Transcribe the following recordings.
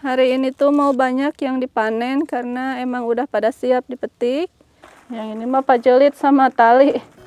Hari ini tuh mau banyak yang dipanen karena emang udah pada siap dipetik. Yang ini mah pajelit sama tali.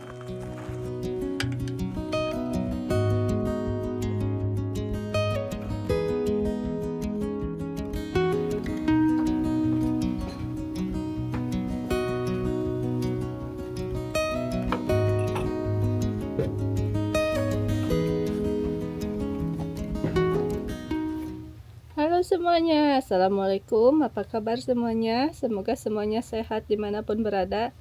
Halo semuanya, Assalamualaikum, apa kabar semuanya? Semoga semuanya sehat dimanapun berada.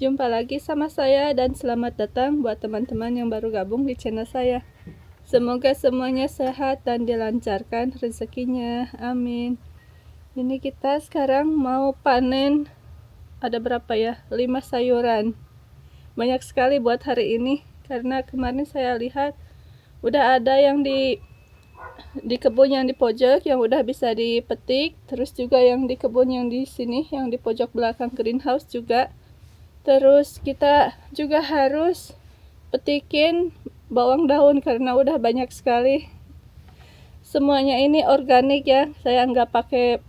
Jumpa lagi sama saya dan selamat datang buat teman-teman yang baru gabung di channel saya. Semoga semuanya sehat dan dilancarkan rezekinya, amin. Ini kita sekarang mau panen, ada berapa ya? 5 sayuran. Banyak sekali buat hari ini, karena kemarin saya lihat udah ada yang di kebun yang di pojok yang udah bisa dipetik, terus juga yang di kebun yang di sini yang di pojok belakang greenhouse juga. Terus kita juga harus petikin bawang daun karena udah banyak sekali. Semuanya ini organik ya, saya nggak pakai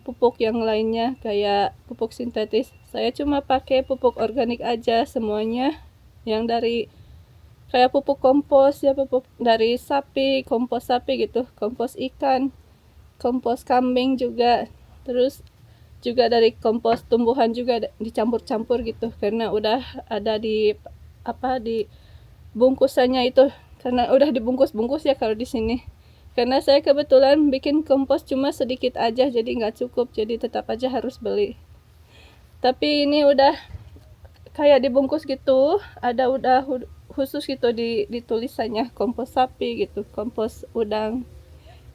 pupuk yang lainnya kayak pupuk sintetis. Saya cuma pakai pupuk organik aja semuanya, yang dari kayak pupuk kompos ya, pupuk dari sapi, kompos sapi gitu, kompos ikan, kompos kambing juga, terus juga dari kompos tumbuhan juga dicampur-campur gitu, karena udah ada di di bungkusannya itu, karena udah dibungkus-bungkus ya kalau di sini. Karena saya kebetulan bikin kompos cuma sedikit aja, jadi nggak cukup, jadi tetap aja harus beli. Tapi ini udah kayak dibungkus gitu, ada udah khusus gitu di tulisannya kompos sapi gitu, kompos udang,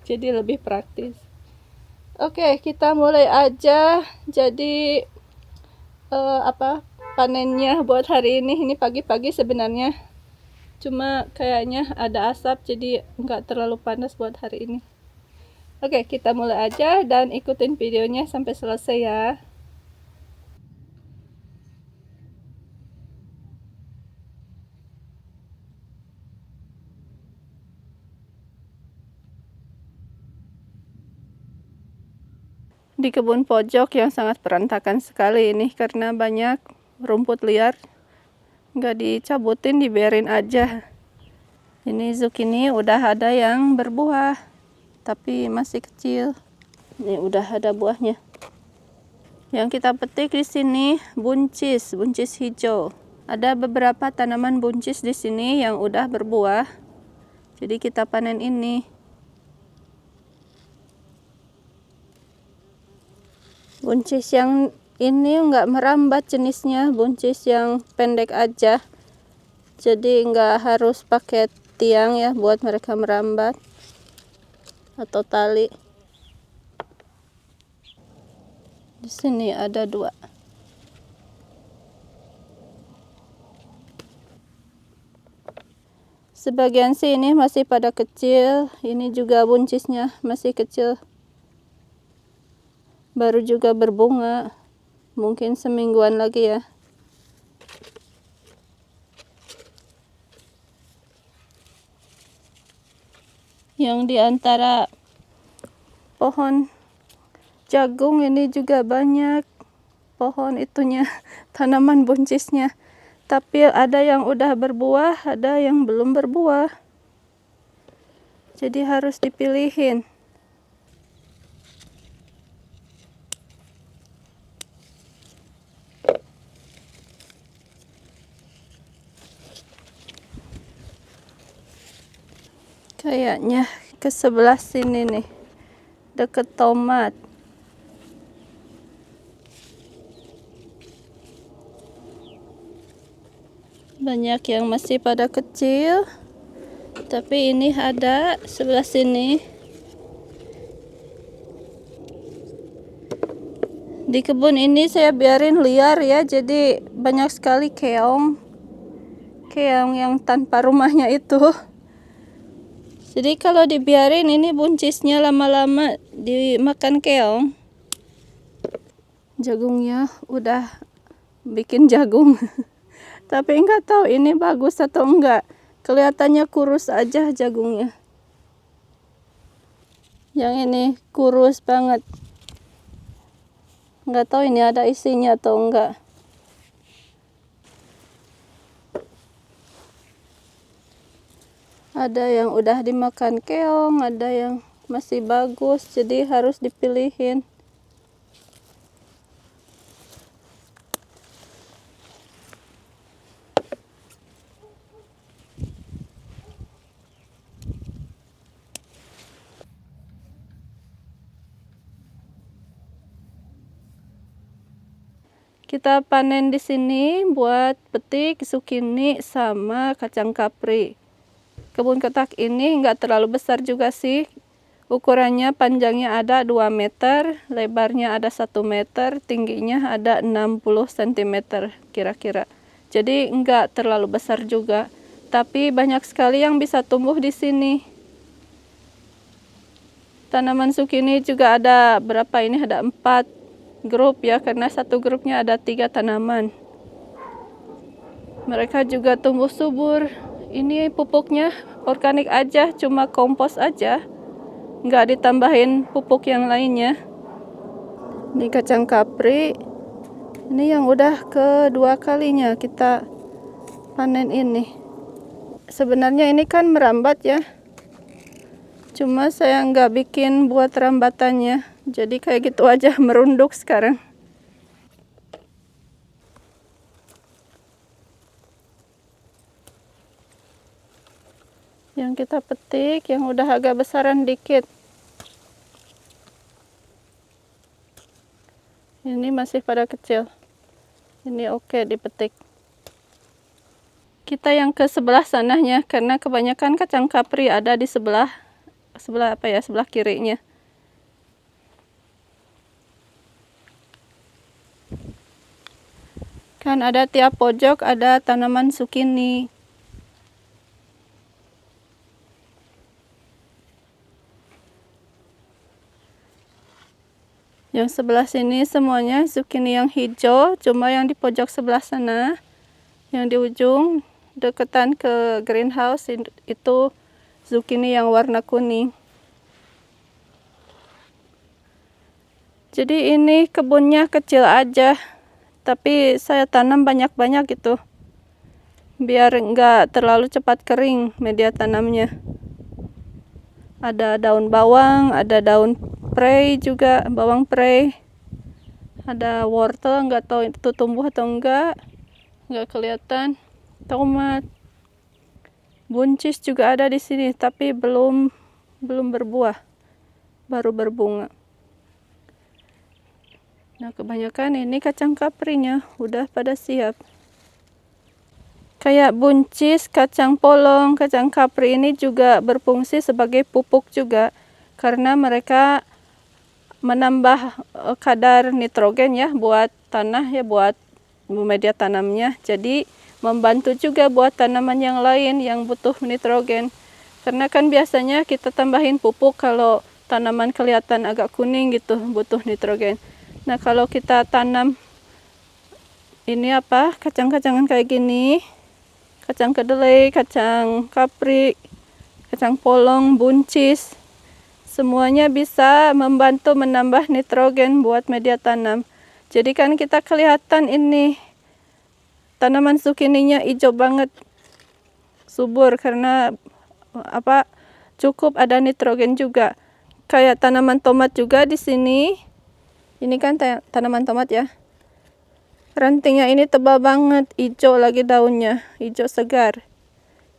jadi lebih praktis. Oke, kita mulai aja. Jadi panennya buat hari ini pagi-pagi sebenarnya, cuma kayaknya ada asap jadi nggak terlalu panas buat hari ini. Oke, kita mulai aja dan ikutin videonya sampai selesai ya. Di kebun pojok yang sangat berantakan sekali ini karena banyak rumput liar, nggak dicabutin, dibiarin aja. Ini zucchini udah ada yang berbuah tapi masih kecil. Ini udah ada buahnya. Yang kita petik di sini buncis hijau. Ada beberapa tanaman buncis di sini yang udah berbuah, jadi kita panen ini. Buncis yang ini nggak merambat jenisnya, buncis yang pendek aja, jadi nggak harus pakai tiang ya buat mereka merambat atau tali. Di sini ada 2. Sebagian sini masih pada kecil, ini juga buncisnya masih kecil, baru juga berbunga, mungkin semingguan lagi ya. Yang di antara pohon jagung ini juga banyak pohon itunya, tanaman buncisnya, tapi ada yang udah berbuah, ada yang belum berbuah, jadi harus dipilihin. Kayaknya ke sebelah sini nih, deket tomat. Banyak yang masih pada kecil, tapi ini ada sebelah sini. Di kebun ini saya biarin liar ya, jadi banyak sekali keong yang tanpa rumahnya itu. Jadi kalau dibiarin ini buncisnya lama-lama dimakan keong. Jagungnya udah bikin jagung. Tapi nggak tahu ini bagus atau enggak. Kelihatannya kurus aja jagungnya. Yang ini kurus banget. Nggak tahu ini ada isinya atau enggak. Ada yang udah dimakan keong, ada yang masih bagus, jadi harus dipilihin. Kita panen di sini buat petik zukini sama kacang kapri. Kebun kotak ini nggak terlalu besar juga sih. Ukurannya panjangnya ada 2 meter, lebarnya ada 1 meter, tingginya ada 60 cm kira-kira. Jadi nggak terlalu besar juga. Tapi banyak sekali yang bisa tumbuh di sini. Tanaman zukini juga ada berapa ini? Ada 4 grup ya, karena satu grupnya ada 3 tanaman. Mereka juga tumbuh subur. Ini pupuknya organik aja, cuma kompos aja, nggak ditambahin pupuk yang lainnya. Ini kacang kapri. Ini yang udah kedua kalinya kita panen ini. Sebenarnya ini kan merambat ya, cuma saya nggak bikin buat rambatannya, jadi kayak gitu aja merunduk sekarang. Yang kita petik yang udah agak besaran dikit. Ini masih pada kecil. Ini oke dipetik. Kita yang ke sebelah sananya, karena kebanyakan kacang kapri ada di sebelah sebelah kirinya. Kan ada tiap pojok ada tanaman zukini. Yang sebelah sini semuanya zukini yang hijau, cuma yang di pojok sebelah sana, yang di ujung deketan ke greenhouse itu zukini yang warna kuning. Jadi ini kebunnya kecil aja, tapi saya tanam banyak-banyak gitu, biar nggak terlalu cepat kering media tanamnya. Ada daun bawang, ada daun prei juga, bawang prei. Ada wortel, nggak tahu itu tumbuh atau nggak kelihatan. Tomat, buncis juga ada di sini, tapi belum berbuah, baru berbunga. Nah, kebanyakan ini kacang kaprinya udah pada siap. Kayak buncis, kacang polong, kacang kapri ini juga berfungsi sebagai pupuk juga, karena mereka menambah kadar nitrogen ya buat tanah ya, buat media tanamnya. Jadi membantu juga buat tanaman yang lain yang butuh nitrogen. Karena kan biasanya kita tambahin pupuk kalau tanaman kelihatan agak kuning gitu, butuh nitrogen. Nah, kalau kita tanam ini kacang-kacangan kayak gini, kacang kedelai, kacang kapri, kacang polong, buncis, semuanya bisa membantu menambah nitrogen buat media tanam. Jadi kan kita kelihatan ini tanaman zukininya hijau banget, subur, karena cukup ada nitrogen juga. Kayak tanaman tomat juga di sini. Ini kan tanaman tomat ya. Rantingnya ini tebal banget, hijau lagi daunnya, hijau segar.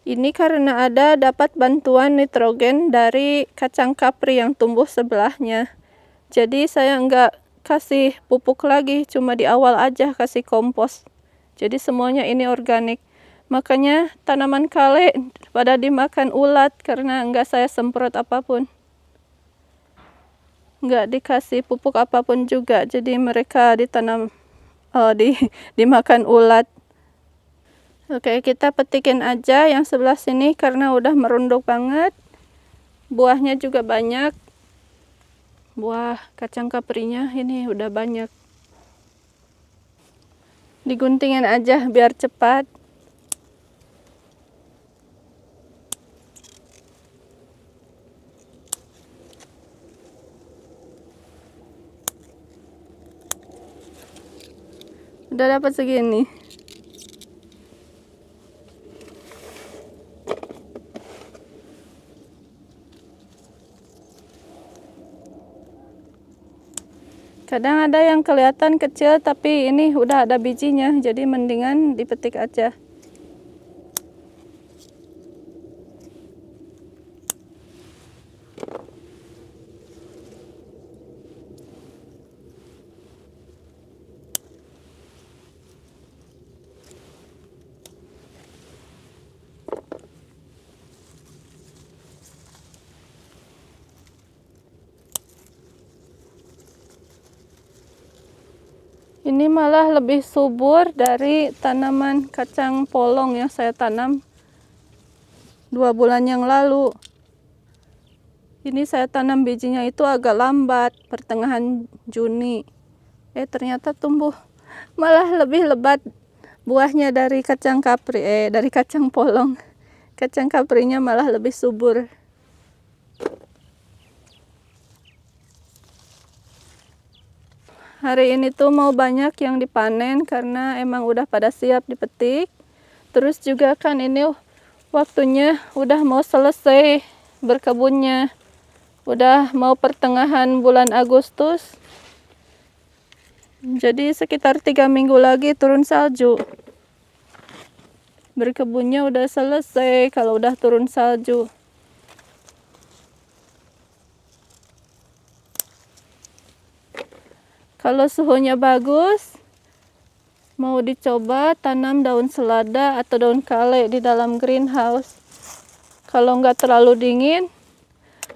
Ini karena dapat bantuan nitrogen dari kacang kapri yang tumbuh sebelahnya. Jadi saya nggak kasih pupuk lagi, cuma di awal aja kasih kompos. Jadi semuanya ini organik. Makanya tanaman kale pada dimakan ulat karena nggak saya semprot apapun. Nggak dikasih pupuk apapun juga, jadi mereka dimakan ulat. Oke, kita petikin aja yang sebelah sini karena udah merunduk banget. Buahnya juga banyak. Buah kacang kaprinya ini udah banyak. Diguntingin aja biar cepat. Udah dapat segini. Kadang ada yang kelihatan kecil tapi ini udah ada bijinya, jadi mendingan dipetik aja. Ini malah lebih subur dari tanaman kacang polong yang saya tanam 2 bulan yang lalu. Ini saya tanam bijinya itu agak lambat, pertengahan Juni. Ternyata tumbuh malah lebih lebat buahnya dari kacang kapri, dari kacang polong. Kacang kaprinya malah lebih subur. Hari ini tuh mau banyak yang dipanen karena emang udah pada siap dipetik. Terus juga kan ini waktunya udah mau selesai berkebunnya. Udah mau pertengahan bulan Agustus. Jadi sekitar 3 minggu lagi turun salju. Berkebunnya udah selesai kalau udah turun salju. Kalau suhunya bagus, mau dicoba tanam daun selada atau daun kale di dalam greenhouse. Kalau nggak terlalu dingin,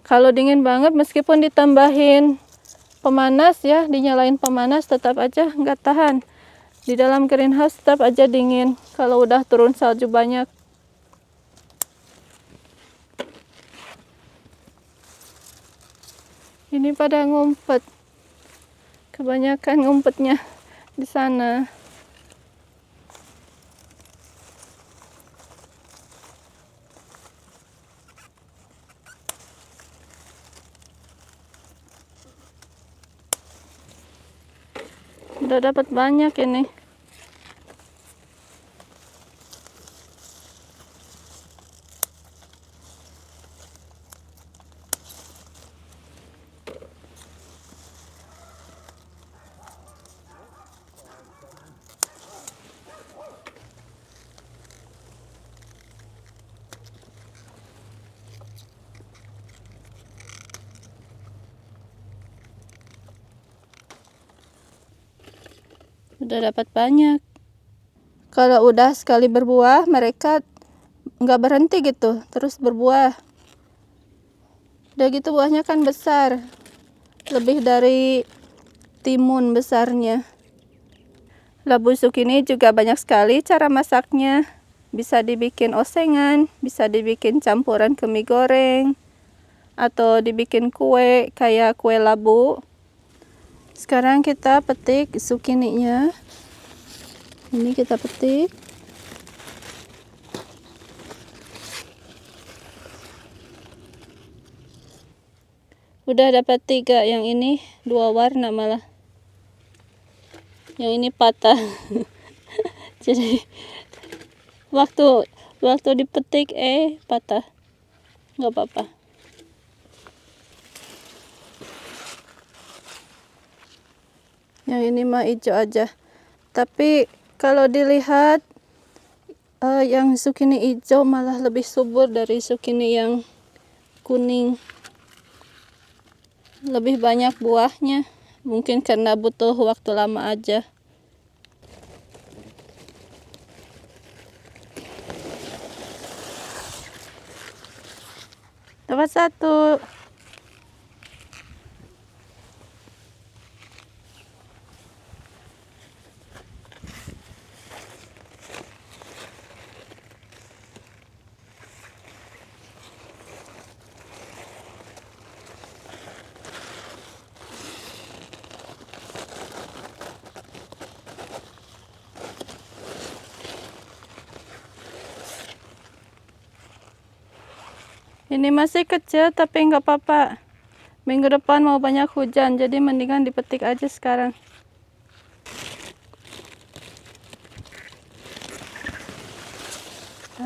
kalau dingin banget meskipun ditambahin pemanas ya, dinyalain pemanas tetap aja nggak tahan. Di dalam greenhouse tetap aja dingin kalau udah turun salju banyak. Ini pada ngumpet. Kebanyakan ngumpetnya di sana. Udah dapat banyak ini. Udah dapat banyak. Kalau udah sekali berbuah, mereka nggak berhenti gitu, terus berbuah. Udah gitu buahnya kan besar, lebih dari timun besarnya. Labu zucchini juga banyak sekali cara masaknya. Bisa dibikin osengan, bisa dibikin campuran ke mie goreng, atau dibikin kue kayak kue labu. Sekarang kita petik zucchini-nya. Ini kita petik. Udah dapat 3, yang ini 2 warna malah. Yang ini patah. Jadi waktu dipetik patah. Nggak apa-apa. Yang ini mah hijau aja. Tapi kalau dilihat yang zucchini hijau malah lebih subur dari zucchini yang kuning. Lebih banyak buahnya. Mungkin karena butuh waktu lama aja. Dapat 1. Ini masih kecil tapi nggak apa-apa. Minggu depan mau banyak hujan, jadi mendingan dipetik aja sekarang.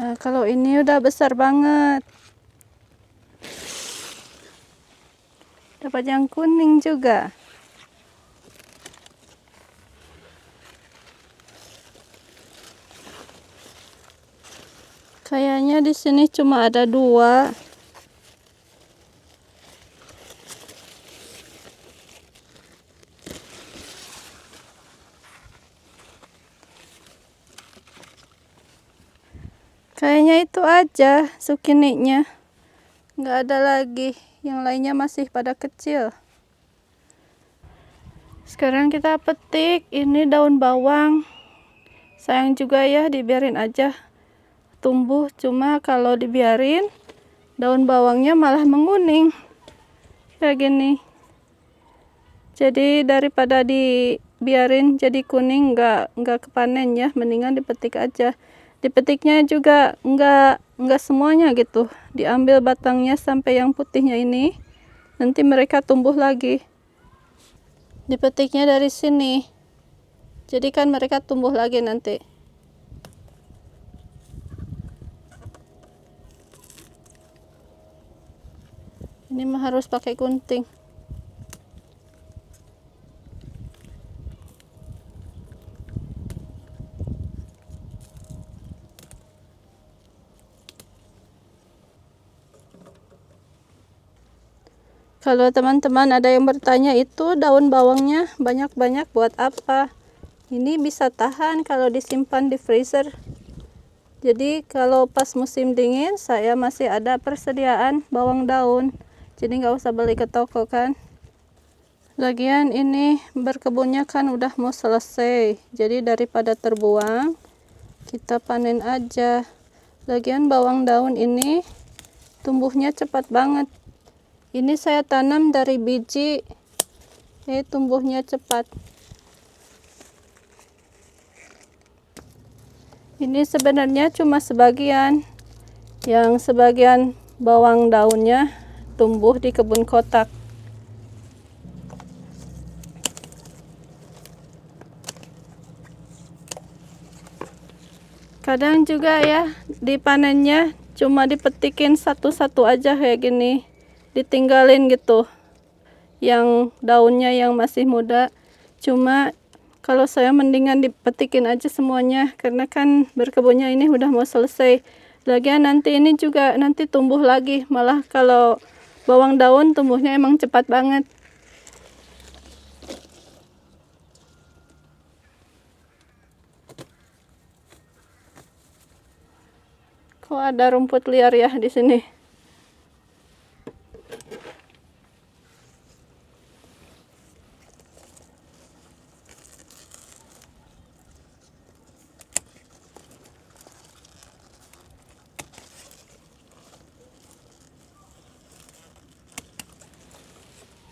Nah, kalau ini udah besar banget. Dapat yang kuning juga. Kayaknya di sini cuma ada 2. Kayaknya itu aja zucchini-nya. Nggak ada lagi. Yang lainnya masih pada kecil. Sekarang kita petik. Ini daun bawang. Sayang juga ya, dibiarin aja tumbuh. Cuma kalau dibiarin, daun bawangnya malah menguning. Kayak gini. Jadi daripada dibiarin jadi kuning, nggak kepanen ya. Mendingan dipetik aja. Dipetiknya juga nggak semuanya gitu. Diambil batangnya sampai yang putihnya ini. Nanti mereka tumbuh lagi. Dipetiknya dari sini. Jadi kan mereka tumbuh lagi nanti. Ini mah harus pakai gunting. Kalau teman-teman ada yang bertanya, itu daun bawangnya banyak-banyak buat apa? Ini bisa tahan kalau disimpan di freezer. Jadi kalau pas musim dingin, saya masih ada persediaan bawang daun. Jadi nggak usah beli ke toko kan. Lagian ini berkebunnya kan udah mau selesai. Jadi daripada terbuang, kita panen aja. Lagian bawang daun ini tumbuhnya cepat banget. Ini saya tanam dari biji, tumbuhnya cepat. Ini sebenarnya cuma sebagian. Yang sebagian bawang daunnya tumbuh di kebun kotak. Kadang juga ya dipanennya cuma dipetikin satu-satu aja kayak gini. Ditinggalin gitu. Yang daunnya yang masih muda. Cuma kalau saya mendingan dipetikin aja semuanya, karena kan berkebunnya ini udah mau selesai. Lagian nanti ini juga nanti tumbuh lagi. Malah kalau bawang daun tumbuhnya emang cepat banget. Kok ada rumput liar ya di sini?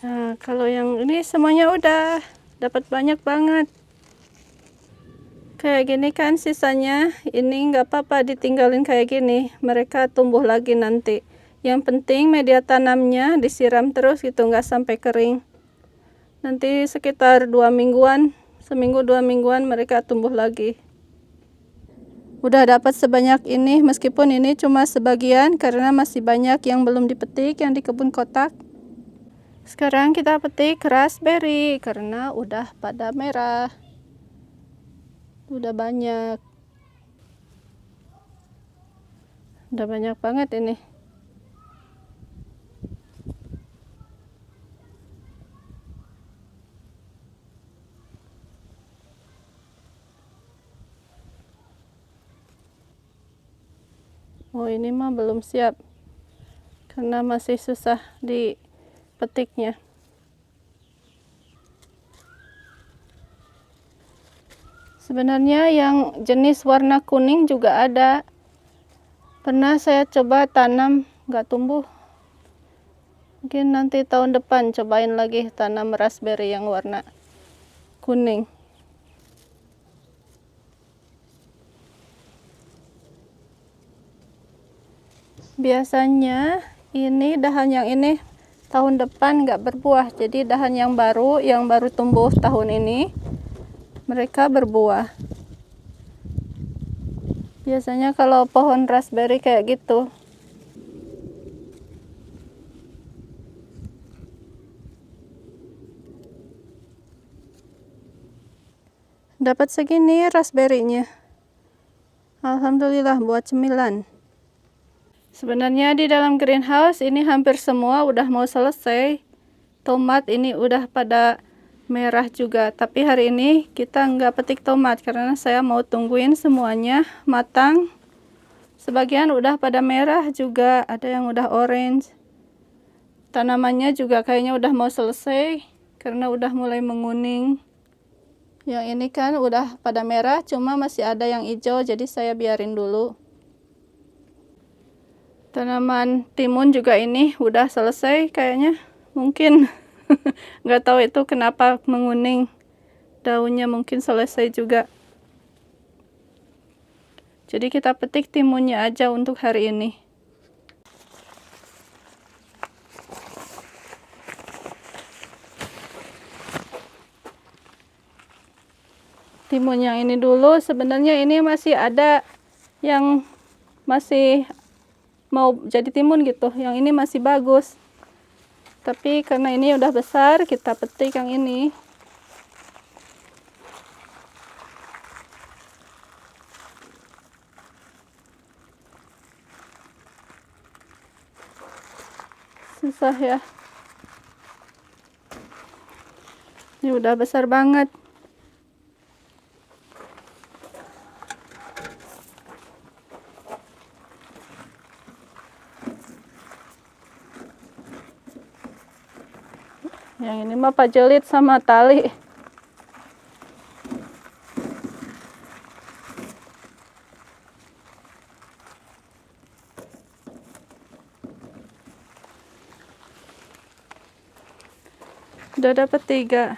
Nah, kalau yang ini semuanya udah dapat banyak banget. Kayak gini kan sisanya, ini nggak apa-apa ditinggalin kayak gini. Mereka tumbuh lagi nanti. Yang penting media tanamnya disiram terus gitu, nggak sampai kering. Nanti sekitar 2 mingguan, seminggu 2 mingguan mereka tumbuh lagi. Udah dapat sebanyak ini, meskipun ini cuma sebagian karena masih banyak yang belum dipetik yang di kebun kotak. Sekarang kita petik raspberry karena udah pada merah. Udah banyak. Udah banyak banget ini. Oh, ini mah belum siap. Karena masih susah dipetiknya. Sebenarnya yang jenis warna kuning juga ada. Pernah saya coba tanam, nggak tumbuh. Mungkin nanti tahun depan cobain lagi tanam raspberry yang warna kuning. Biasanya ini dahan yang ini tahun depan nggak berbuah. Jadi dahan yang baru tumbuh tahun ini, mereka berbuah. Biasanya kalau pohon raspberry kayak gitu. Dapat segini raspberry-nya. Alhamdulillah buat cemilan. Sebenarnya di dalam greenhouse ini hampir semua udah mau selesai. Tomat ini udah pada merah juga, tapi hari ini kita nggak petik tomat karena saya mau tungguin semuanya matang. Sebagian udah pada merah juga, ada yang udah orange. Tanamannya juga kayaknya udah mau selesai karena udah mulai menguning. Yang ini kan udah pada merah, cuma masih ada yang hijau, jadi saya biarin dulu. Tanaman timun juga ini udah selesai kayaknya, mungkin nggak tahu itu kenapa menguning. Daunnya mungkin selesai juga. Jadi kita petik timunnya aja untuk hari ini. Timun yang ini dulu, sebenarnya ini masih ada yang masih mau jadi timun gitu. Yang ini masih bagus. Tapi karena ini udah besar, kita petik yang ini. Susah ya. Ini udah besar banget. Yang ini mah pajelit sama tali. Udah dapat 3.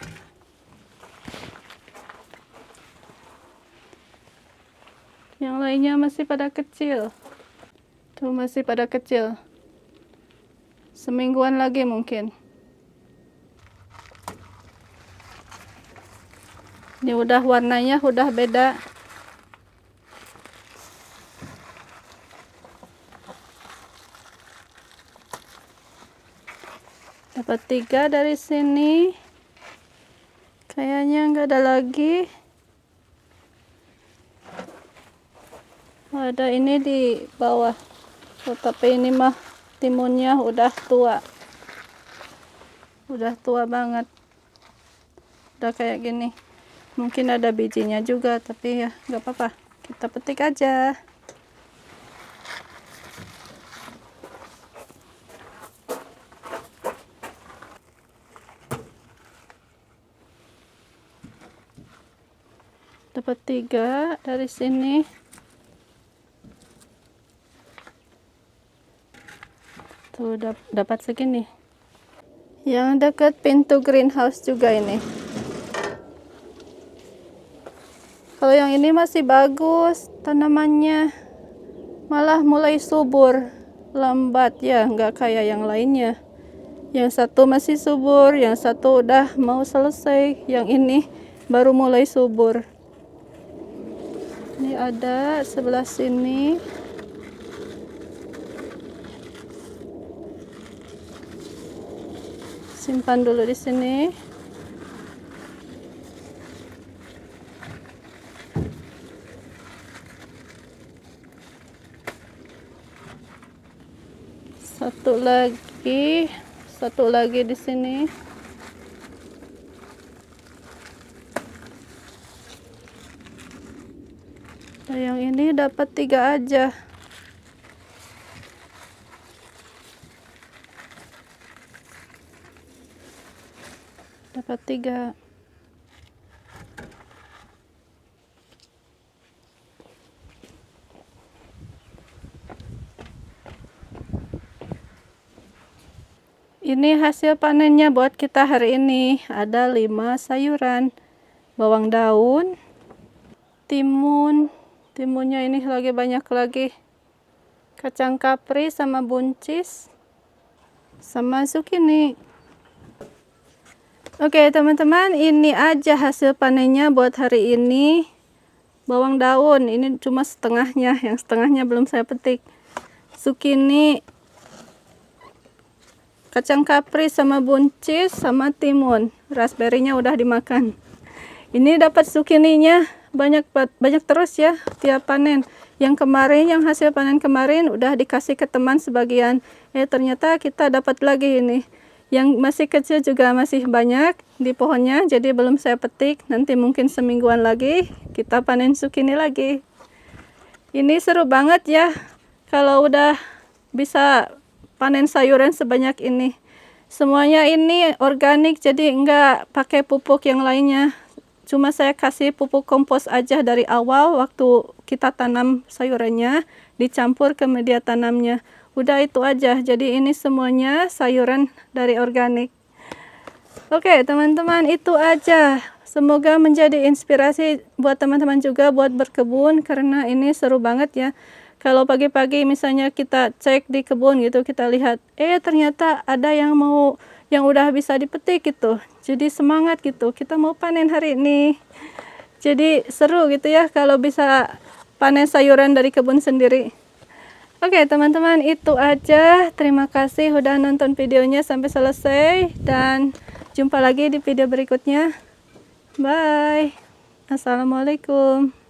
Yang lainnya masih pada kecil. Tuh masih pada kecil. Semingguan lagi mungkin. Ini udah warnanya udah beda. Dapat 3 dari sini. Kayaknya nggak ada lagi. Ada ini di bawah. Oh, tapi ini mah timunnya udah tua. Udah tua banget. Udah kayak gini. Mungkin ada bijinya juga, tapi ya nggak apa-apa. Kita petik aja. Dapat 3 dari sini. Tuh dapat segini. Yang dekat pintu greenhouse juga ini. Kalau yang ini masih bagus tanamannya, malah mulai subur. Lambat ya, nggak kayak yang lainnya. Yang satu masih subur, yang satu udah mau selesai, yang ini baru mulai subur. Ini ada sebelah sini. Simpan dulu di sini. Satu lagi di sini. Nah, yang ini dapat 3 aja. Dapat 3. Ini hasil panennya buat kita hari ini. Ada 5 sayuran. Bawang daun, timun. Timunnya ini lagi banyak lagi. Kacang kapri sama buncis. Sama zucchini. Oke teman-teman, ini aja hasil panennya buat hari ini. bawang daun, ini cuma setengahnya, yang setengahnya belum saya petik. Zucchini, kacang kapri sama buncis sama timun. Raspberry-nya udah dimakan. Ini dapat zucchini-nya banyak terus ya tiap panen. Yang kemarin, yang hasil panen kemarin udah dikasih ke teman sebagian. Ternyata kita dapat lagi ini. Yang masih kecil juga masih banyak di pohonnya, jadi belum saya petik. Nanti mungkin semingguan lagi kita panen zucchini lagi. Ini seru banget ya kalau udah bisa panen sayuran sebanyak ini. Semuanya ini organik, jadi enggak pakai pupuk yang lainnya. Cuma saya kasih pupuk kompos aja dari awal waktu kita tanam sayurannya, dicampur ke media tanamnya. Udah itu aja. Jadi ini semuanya sayuran dari organik. Oke, teman-teman, itu aja. Semoga menjadi inspirasi buat teman-teman juga buat berkebun, karena ini seru banget ya. Kalau pagi-pagi misalnya kita cek di kebun gitu, kita lihat, ternyata ada yang udah bisa dipetik gitu. Jadi semangat gitu, kita mau panen hari ini. Jadi seru gitu ya kalau bisa panen sayuran dari kebun sendiri. Oke, teman-teman, itu aja. Terima kasih udah nonton videonya sampai selesai, dan jumpa lagi di video berikutnya. Bye. Assalamualaikum.